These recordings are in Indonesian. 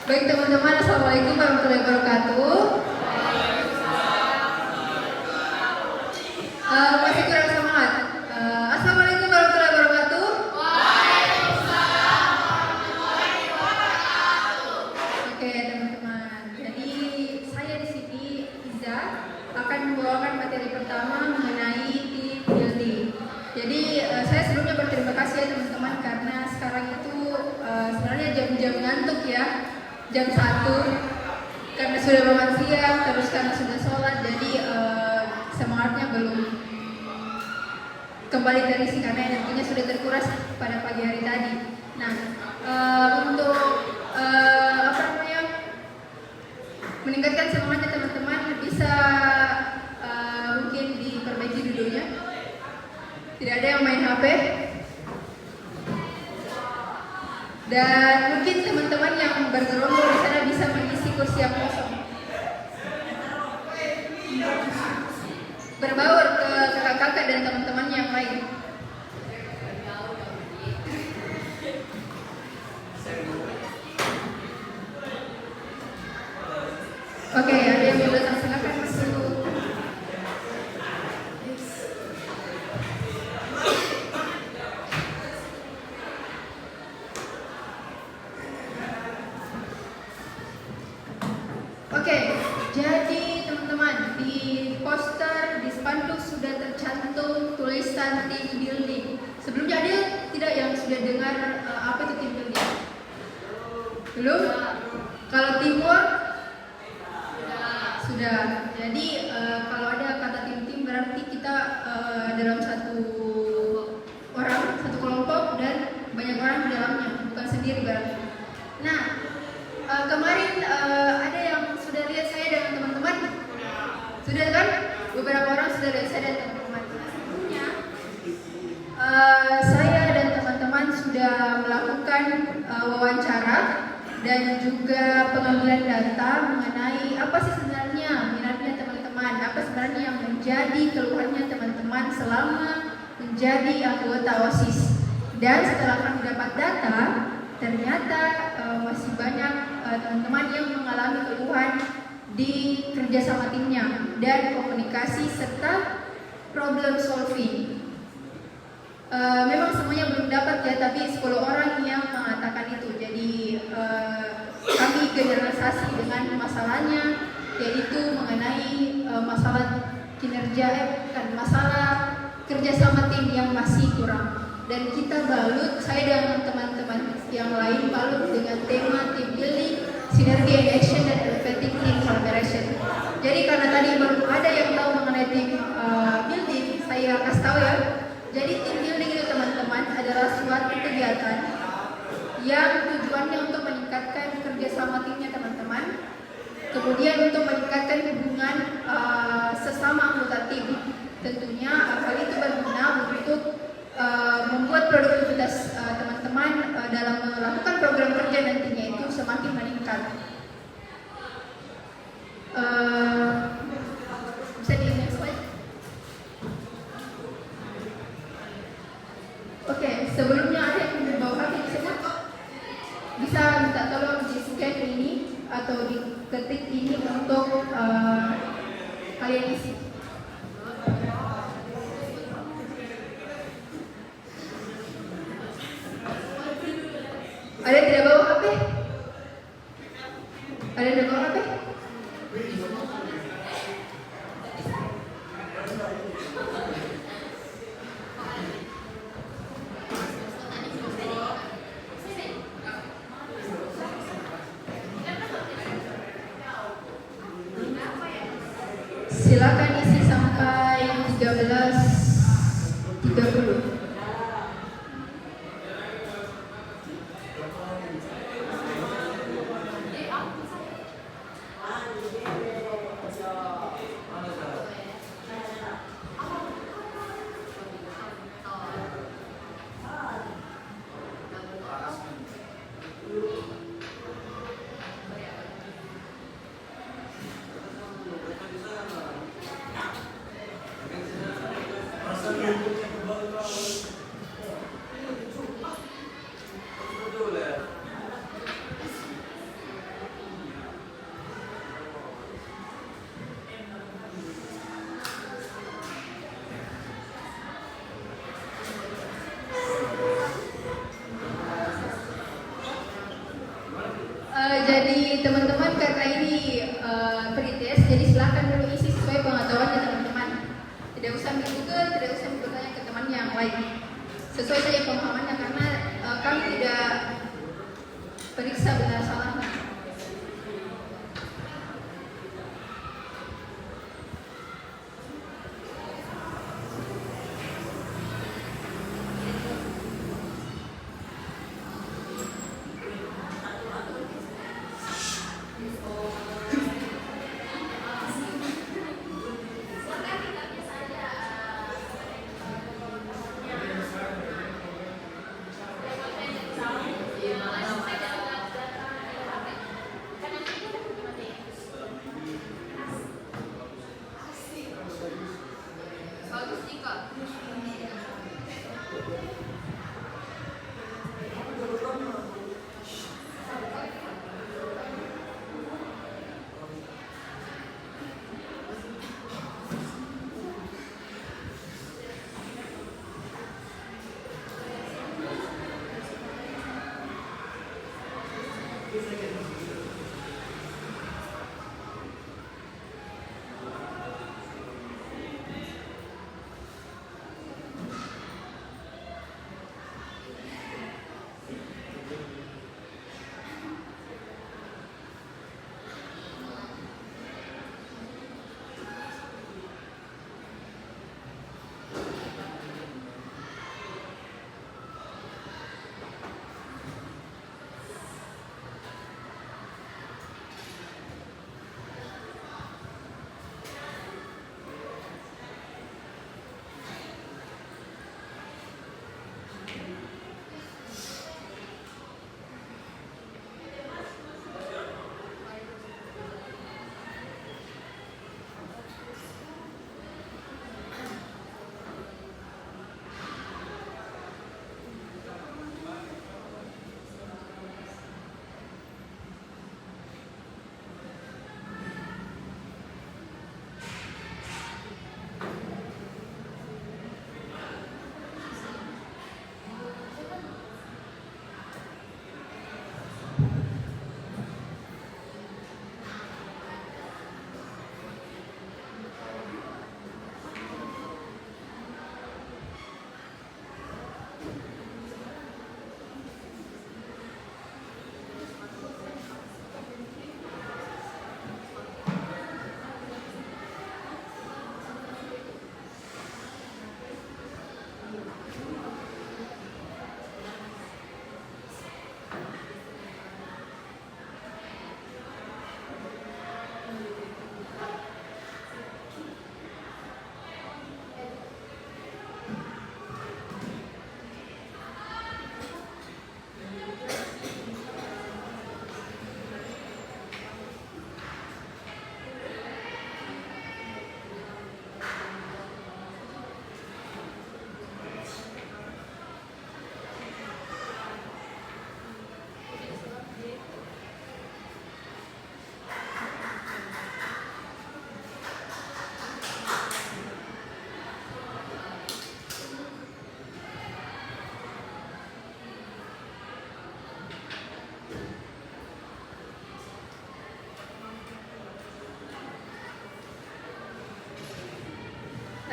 Baik teman-teman, Assalamualaikum warahmatullahi wabarakatuh. Masih kurang semangat. Assalamualaikum warahmatullahi wabarakatuh. Oke teman-teman, jadi saya di sini Iza akan membawakan materi pertama mengenai team building. Jadi saya sebelumnya berterima kasih ya teman-teman karena sekarang itu sebenarnya jam-jam ngantuk ya, jam 1 karena sudah makan siang, terus karena sudah sholat, jadi semangatnya belum kembali terisi karena energinya sudah terkuras pada pagi hari tadi. Nah, untuk meningkatkan semangatnya teman-teman bisa mungkin diperbaiki duduknya. Tidak ada yang main HP. Dan mungkin teman-teman yang bergerombol di sana bisa mengisi kursi yang kosong. Berbaur ke kakak-kakak dan teman-teman yang lain. Oke, ada yang mau datang, silakan masuk. Oke, jadi teman-teman di poster, di spanduk sudah tercantum tulisan team building. Sebelumnya ada tidak yang sudah dengar apa itu team building? Belum? Kalau teamwork? Sudah. Jadi kalau ada kata tim berarti kita dalam satu orang, satu kelompok dan banyak orang di dalamnya, bukan sendiri berarti. Nah, kemarin ada yang sudah lihat saya dengan teman-teman? Sudah kan? Beberapa orang sudah lihat saya dan teman-teman. Sebelumnya saya dan teman-teman sudah melakukan wawancara dan juga pengambilan data mengenai apa sih sebenarnya minatnya teman-teman, apa sebenarnya yang menjadi keluhannya teman-teman selama menjadi anggota OSIS. Dan setelah kami dapat data, ternyata masih banyak teman-teman yang mengalami keluhan di kerjasama timnya dan komunikasi serta problem solving. Memang semuanya belum dapat ya, tapi 10 orang yang mengatakan itu. Jadi kami generalisasi dengan masalahnya, yaitu mengenai masalah kinerja, masalah kerjasama tim yang masih kurang. Dan kita balut, saya dan teman-teman yang lain balut dengan tema team building, sinergi and action, dan effective team collaboration. Jadi karena tadi baru ada yang tahu mengenai team building, saya kasih tahu ya. Jadi team building itu teman-teman adalah suatu kegiatan yang tujuannya untuk meningkatkan kerjasama timnya teman-teman, kemudian untuk meningkatkan hubungan sesama anggota tim. Tentunya hal itu berguna untuk membuat produktivitas teman-teman dalam melakukan program kerja nantinya itu semakin meningkat. Bisa di next slide. Oke, sebelumnya ada yang membawa HP disebut, bisa minta tolong di scan ini atau diketik ini untuk kalian isi. Ada yang tidak bawa HP? Ada yang tidak bawa HP? Silakan isi sampai 13.30. Jadi teman-teman karena ini pretest, jadi silakan dulu isi sesuai pengetahuannya teman-teman. Tidak usah di Google, tidak usah bertanya ke teman yang lain. Sesuai saja pemahamannya karena kami tidak periksa benar salah.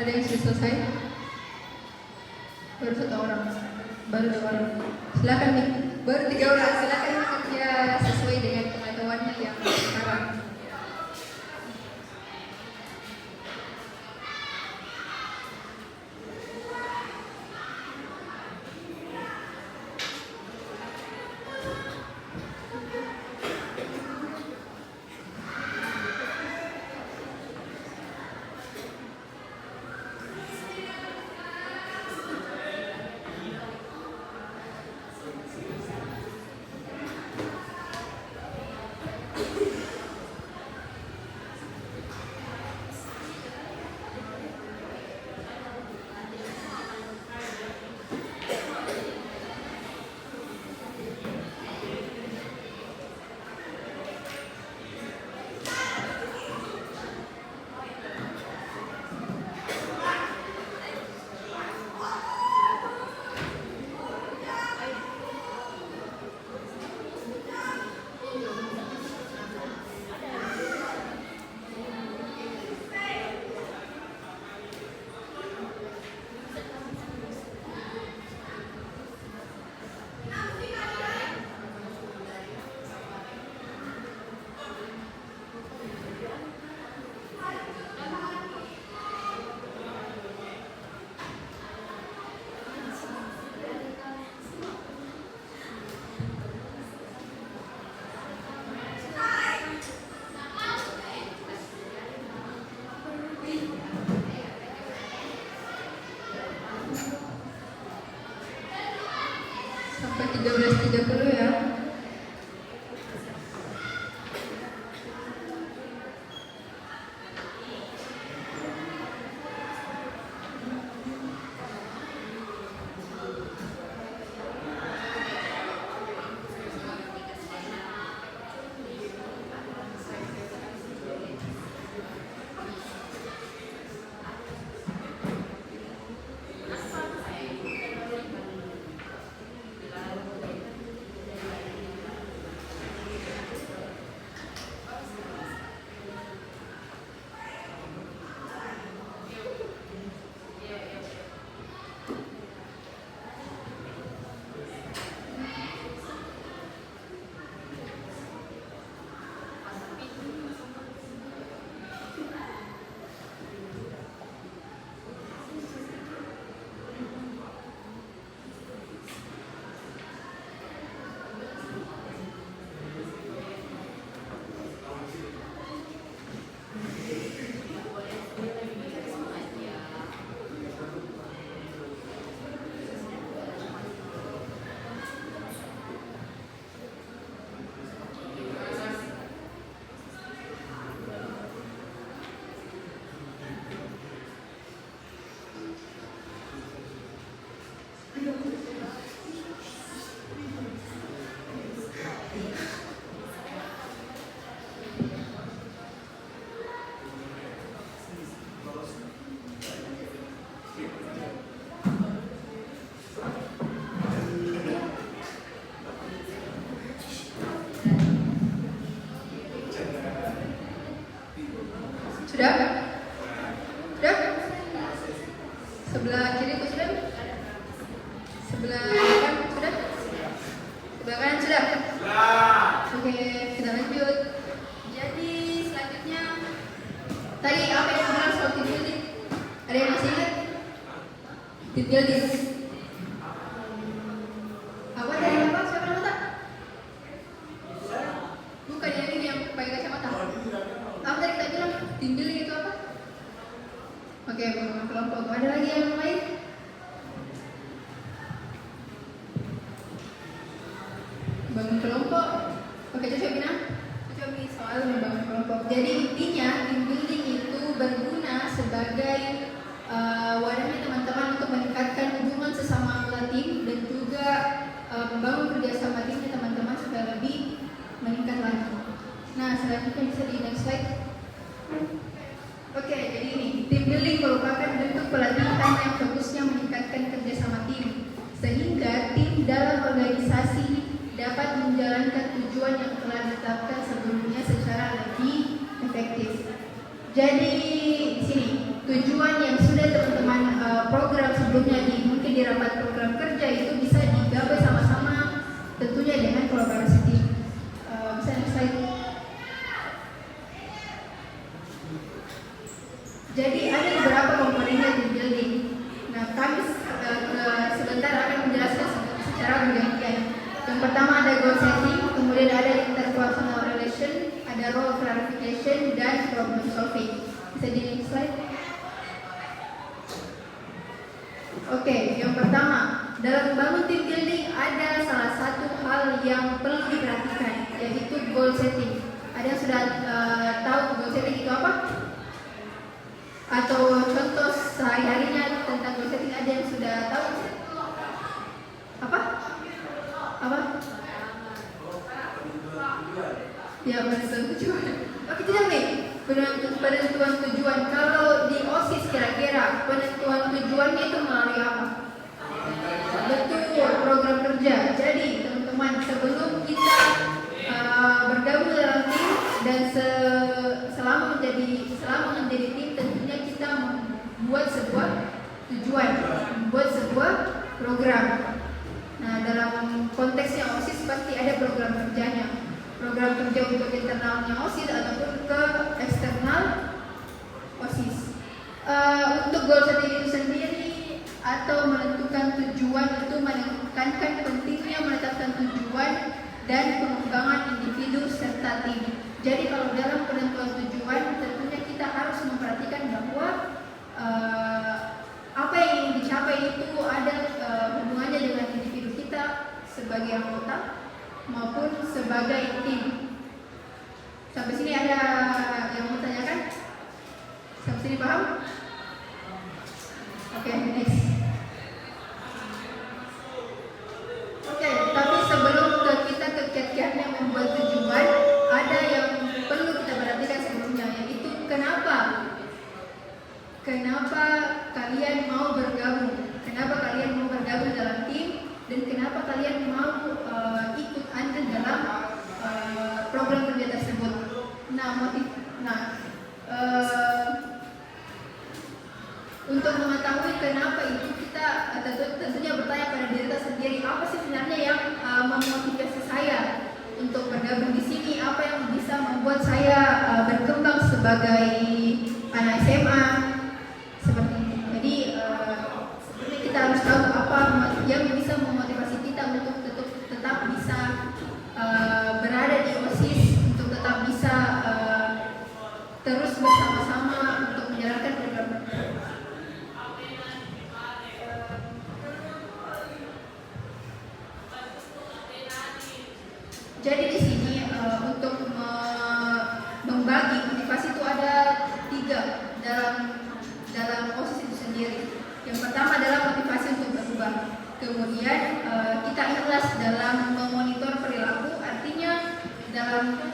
Ada yang sudah selesai? Baru 1 orang, baru 2 orang. Silakan nih, baru 3 orang. Silakan bekerja sesuai dengan pengetahuannya yang sekarang. Tim building. Apa dari apa? Siapa yang kata? Bukan yang ini yang pakai kacamata. Apa tadi kita bilang? Tim building itu apa? Oke, bangun kelompok. Ada lagi yang lain? Bangun kelompok. Oke, coba Bina. Coba Bina soal membangun kelompok. Jadi intinya tim building itu berguna sebagai wadahnya teman-teman untuk meningkatkan hubungan sesama anggota tim dan juga membangun kerjasama timnya teman-teman supaya lebih meningkat lagi. Nah, selanjutnya bisa di next slide. Oke, jadi ini tim building merupakan bentuk pelatihan yang fokusnya meningkatkan kerjasama tim sehingga tim dalam organisasi dapat menjalankan tujuan yang telah ditetapkan sebelumnya secara lebih efektif. Jadi di sini tujuan yang sudah teman-teman program sebelumnya mungkin di rapat program kerja itu bisa digapai sama-sama tentunya dengan kolaborasi tim. Bisa next slide. Jadi ada beberapa komponennya tim building. Nah, kami sebentar akan menjelaskan secara bergantian. Yang pertama ada goal setting, kemudian ada interpersonal relation, ada role clarification dan problem solving. Bisa di next slide. Oke, yang pertama dalam membangun tim building ada salah satu hal yang perlu diperhatikan yaitu goal setting. Ada yang sudah tahu goal setting itu apa? Atau contoh sehari-harinya tentang goal setting ada yang sudah tahu? Apa? Ya, penentuan tujuan. Oke, tidak nih. Penentuan tujuan. Kalau di OSIS kira-kira penentuan tujuannya itu melalui apa? Betul, program kerja. Jadi teman-teman sebelum kita bergabung dalam tim dan selama menjadi tim tentunya kita membuat sebuah tujuan, membuat sebuah program. Nah, dalam konteksnya OSIS pasti ada program kerjanya. Program kerja untuk internalnya OSIS ataupun ke eksternal OSIS. Untuk goal setting itu sendiri atau menentukan tujuan itu menekankan pentingnya menetapkan tujuan dan pengembangan individu serta tim. Jadi kalau dalam penentuan tujuan tentunya kita harus memperhatikan bahwa apa yang ingin dicapai itu ada hubungannya dengan individu kita sebagai anggota maupun sebagai tim. Sampai sini ada yang mau tanyakan? Sampai sini paham? Oke, next. Oke, tapi sebelum kita ke kiat-kiat yang membuat tujuan, ada yang perlu kita perhatikan sebelumnya, yaitu kenapa kalian mau bergabung? Kenapa kalian mau bergabung dalam tim? Dan kenapa kalian mau ikut andil dalam program kerja tersebut? Untuk mengetahui kenapa itu kita tentunya bertanya pada diri kita sendiri, apa sih sebenarnya yang memotivasi saya untuk bergabung di sini? Apa yang bisa membuat saya berkembang sebagai anak SMA seperti ini? Jadi sebenarnya kita harus tahu apa yang bisa memotivasi kita untuk tetap bisa berada di OSIS, untuk tetap bisa terus bersama-sama untuk menjalankan program. Jadi di sini untuk membagi motivasi itu ada 3 dalam OSIS itu sendiri. Yang pertama adalah motivasi untuk berubah. Kemudian kita ikhlas dalam memonitor perilaku, artinya dalam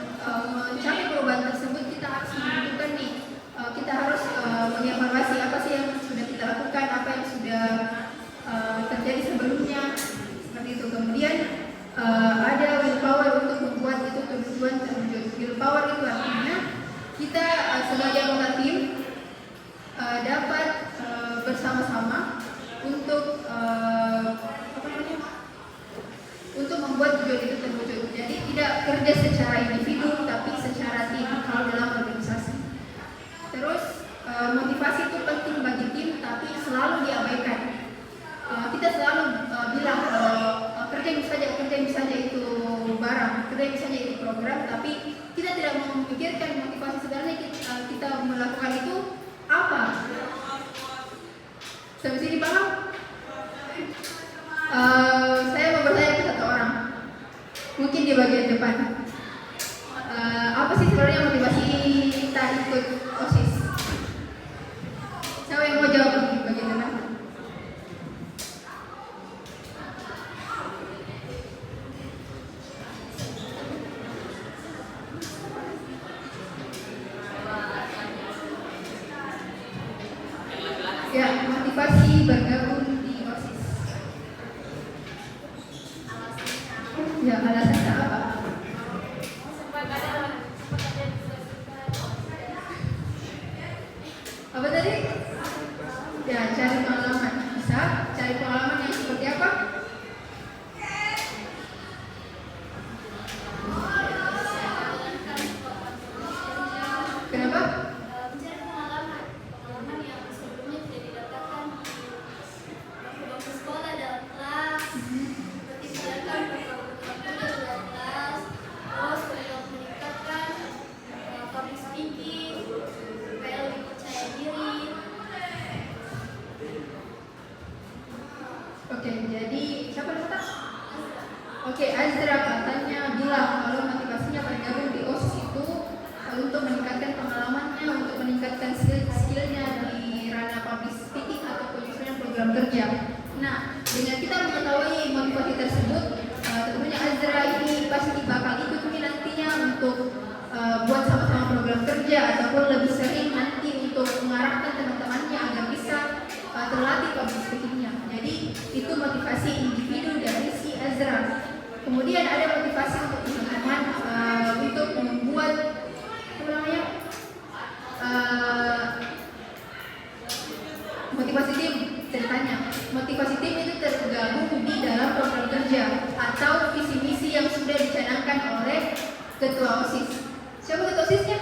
mencapai perubahan tersebut kita harus menentukan nih, kita harus mengevaluasi apa sih yang sudah kita lakukan, apa yang sudah terjadi sebelumnya, seperti itu. Kemudian ada willpower untuk membuat itu tujuan terwujud. Willpower itu artinya kita sebagai anggota tim dapat bersama-sama untuk untuk membuat tujuan itu terwujud. Jadi tidak kerja secara individu tapi secara tim kalau dalam organisasi. Terus motivasi itu penting bagi tim tapi selalu diabaikan. Sampai sini paham? Saya mau bertanya ke satu orang, mungkin di bagian depan. Apa sih sebenarnya motivasi kita ikut OSIS? Siapa yang mau jawab di bagian depan? Ya, motivasi bergabung di OSIS. Ya, alasannya apa? Apa tadi? Ya, cari pengalaman. Bisa cari pengalaman yang seperti apa? Kenapa? Mencari pengalaman yang sebelumnya tidak didapatkan waktu sekolah dalam kelas, seperti belajar dalam kelas, terus untuk meningkatkan public speaking supaya lebih percaya diri. Oke, jadi siapa yang kata? Oke, Azra katanya bilang kalau motivasinya bergabung di OSIS itu untuk meningkatkan pengalamannya, untuk meningkatkan skillnya di ranah public speaking atau penyusunan program kerja. Nah, dengan kita mengetahui motivasi tersebut, tentunya Azra ini pasti bakal ikut ini nantinya untuk buat sama-sama program kerja ataupun lebih sering nanti untuk mengarahkan teman-temannya agar bisa terlatih public speakingnya. Jadi itu motivasi individu dari si Azra. Kemudian ada motivasi untuk teman-teman untuk membuat apa namanya motivasi tim. Ceritanya motivasi tim itu tergabung di dalam program kerja atau visi misi yang sudah dicanangkan oleh ketua OSIS. Siapa ketua OSISnya?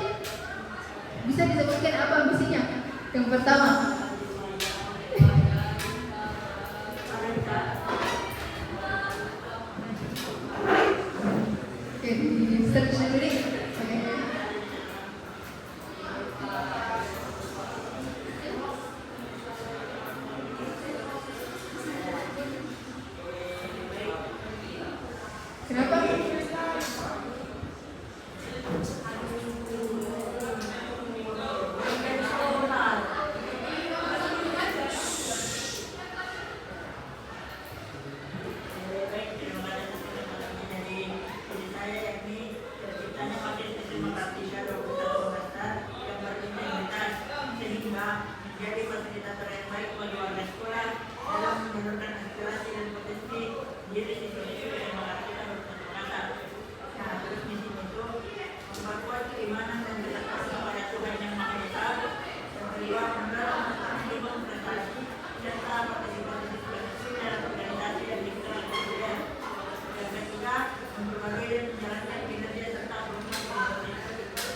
Bisa disebutkan apa misinya? Yang pertama, search dulu nih. Kenapa?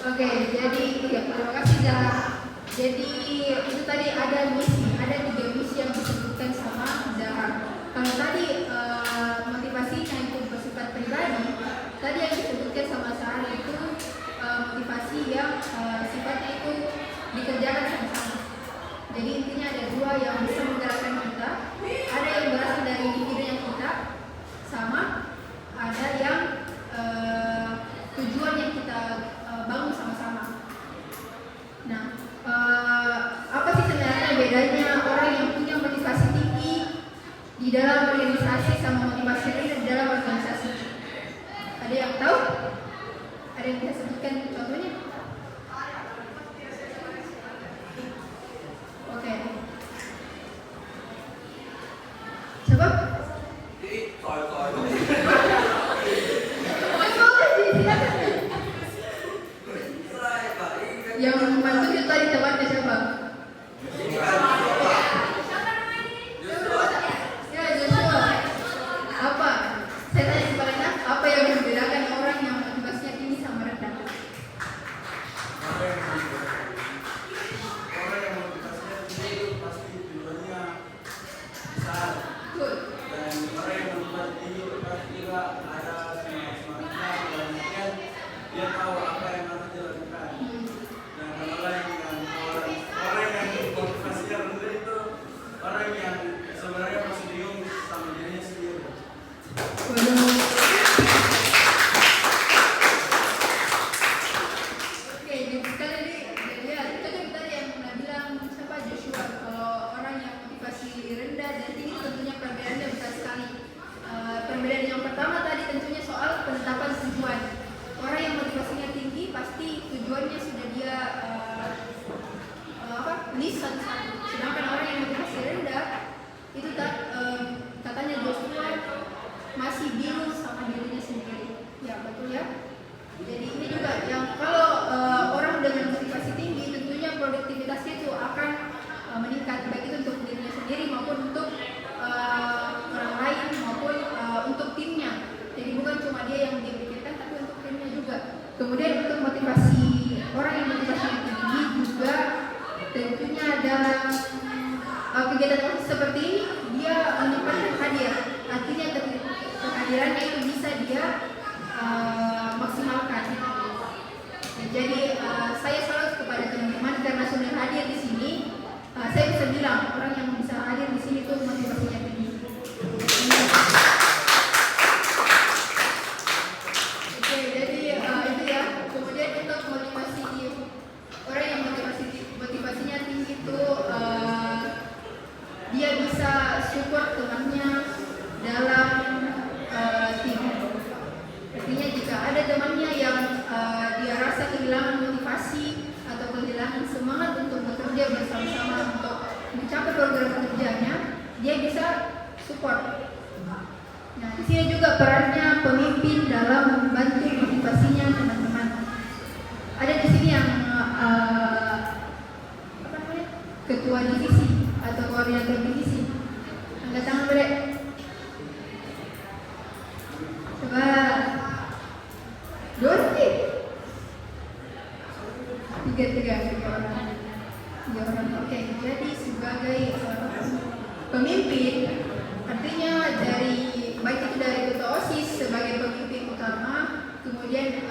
Oke, jadi ya, terima kasih Zara. Jadi itu tadi ada misi, ada 3 misi yang disebutkan sama Zara. Kalau tadi motivasinya itu bersifat pribadi, tadi yang disebutkan sama Zara itu motivasi yang sifatnya itu dikerjakan sama-sama. Jadi intinya ada 2 yang bisa menggerakkan kita, ada yang berasal dari individu yang kita, sama ada yang tujuan yang kita bangun sama-sama. Nah, apa sih sebenarnya bedanya orang yang punya motivasi tinggi di dalam organisasi sama motivasi rendah di dalam organisasi? Ada yang tahu? Ada yang bisa sebutkan contohnya? Oke. Coba? Yang membantu tadi temannya siapa? Ya, Joshua. Apa? Saya tanya kepadanya, apa yang membedakan orang yang motivasinya tinggi sama rendah? Orang yang motivasinya tinggi pasti tujuannya besar. Betul. Dan orang yang motivasi tinggi pasti juga ada semangatnya dan dia tahu apa yang harus dilakukan. Dan orang lain yang Kemudian untuk motivasi orang yang motivasinya tinggi juga tentunya dalam kegiatan OSIS seperti ini dia menyempatkan hadir. Artinya kehadirannya itu bisa dia maksimalkan. Jadi saya selalu kepada teman-teman karena sudah hadir di sini, saya bisa bilang orang yang bisa hadir di sini itu motivasinya tinggi. Oke, jadi itu ya. Kemudian untuk motivasi orang yang motivasinya tinggi itu dia bisa support temannya dalam tim. Artinya jika ada temannya yang dia rasa kehilangan motivasi atau kehilangan semangat untuk bekerja bersama-sama untuk mencapai program kerjanya, dia bisa support. Nah, di sini juga perannya pemimpin dalam membantu motivasinya teman-teman. Ada di sini yang ketua divisi atau koordinator divisi. Angkat tangan boleh. Coba. Dorti. Tiga orang. Oke, jadi sebagai pemimpin, artinya dari baik itu dari ketua OSIS sebagai pemimpin utama, kemudian